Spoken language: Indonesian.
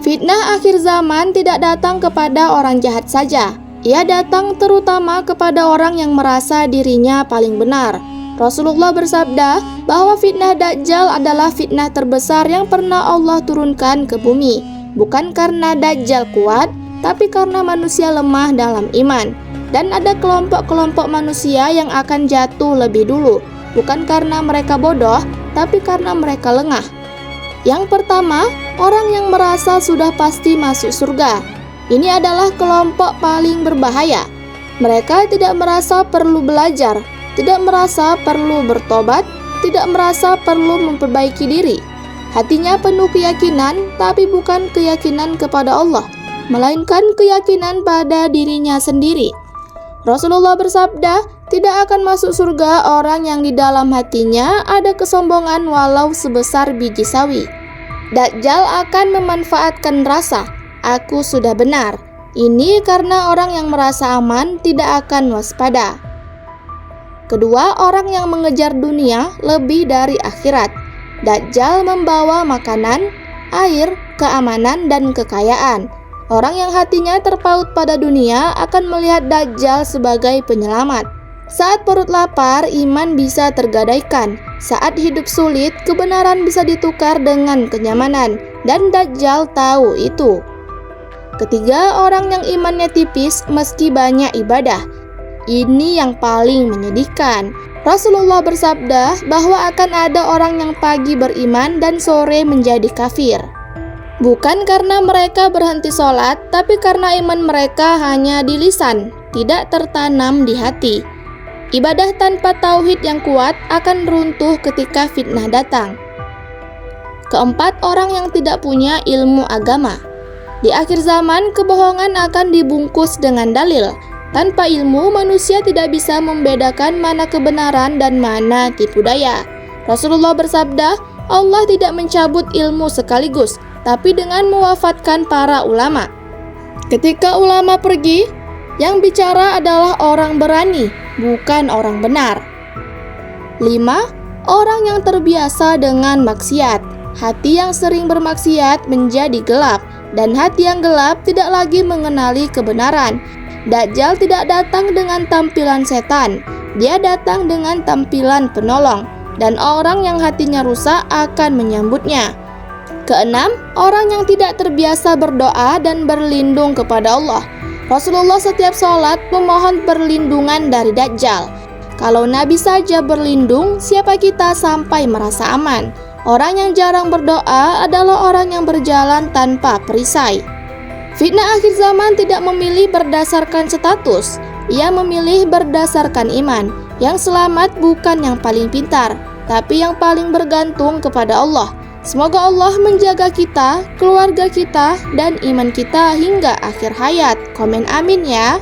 Fitnah akhir zaman tidak datang kepada orang jahat saja. Ia datang terutama kepada orang yang merasa dirinya paling benar. Rasulullah bersabda bahwa fitnah Dajjal adalah fitnah terbesar yang pernah Allah turunkan ke bumi. Bukan karena Dajjal kuat, tapi karena manusia lemah dalam iman. Dan ada kelompok-kelompok manusia yang akan jatuh lebih dulu. Bukan karena mereka bodoh, tapi karena mereka lengah. Yang pertama, orang yang merasa sudah pasti masuk surga. Ini adalah kelompok paling berbahaya. Mereka tidak merasa perlu belajar, tidak merasa perlu bertobat, tidak merasa perlu memperbaiki diri. Hatinya penuh keyakinan, tapi bukan keyakinan kepada Allah, melainkan keyakinan pada dirinya sendiri. Rasulullah bersabda, tidak akan masuk surga orang yang di dalam hatinya ada kesombongan walau sebesar biji sawi. Dajjal akan memanfaatkan rasa, aku sudah benar. Ini karena orang yang merasa aman tidak akan waspada. Kedua, orang yang mengejar dunia lebih dari akhirat. Dajjal membawa makanan, air, keamanan, dan kekayaan. Orang yang hatinya terpaut pada dunia akan melihat Dajjal sebagai penyelamat. Saat perut lapar, iman bisa tergadaikan. Saat hidup sulit, kebenaran bisa ditukar dengan kenyamanan. Dan Dajjal tahu itu. Ketiga, orang yang imannya tipis meski banyak ibadah. Ini yang paling menyedihkan. Rasulullah bersabda bahwa akan ada orang yang pagi beriman dan sore menjadi kafir. Bukan karena mereka berhenti sholat, tapi karena iman mereka hanya di lisan, tidak tertanam di hati. Ibadah tanpa tauhid yang kuat akan runtuh ketika fitnah datang. Keempat, orang yang tidak punya ilmu agama. Di akhir zaman, kebohongan akan dibungkus dengan dalil. Tanpa ilmu, manusia tidak bisa membedakan mana kebenaran dan mana tipu daya. Rasulullah bersabda, Allah tidak mencabut ilmu sekaligus, tapi dengan mewafatkan para ulama. Ketika ulama pergi, yang bicara adalah orang berani, bukan orang benar. 5. Orang yang terbiasa dengan maksiat. Hati yang sering bermaksiat menjadi gelap, dan hati yang gelap tidak lagi mengenali kebenaran. Dajjal tidak datang dengan tampilan setan, dia datang dengan tampilan penolong, dan orang yang hatinya rusak akan menyambutnya. Keenam, orang yang tidak terbiasa berdoa dan berlindung kepada Allah. Rasulullah setiap sholat memohon perlindungan dari Dajjal. Kalau Nabi saja berlindung, siapa kita sampai merasa aman? Orang yang jarang berdoa adalah orang yang berjalan tanpa perisai. Fitnah akhir zaman tidak memilih berdasarkan status, ia memilih berdasarkan iman. Yang selamat bukan yang paling pintar, tapi yang paling bergantung kepada Allah. Semoga Allah menjaga kita, keluarga kita, dan iman kita hingga akhir hayat. Komen amin ya.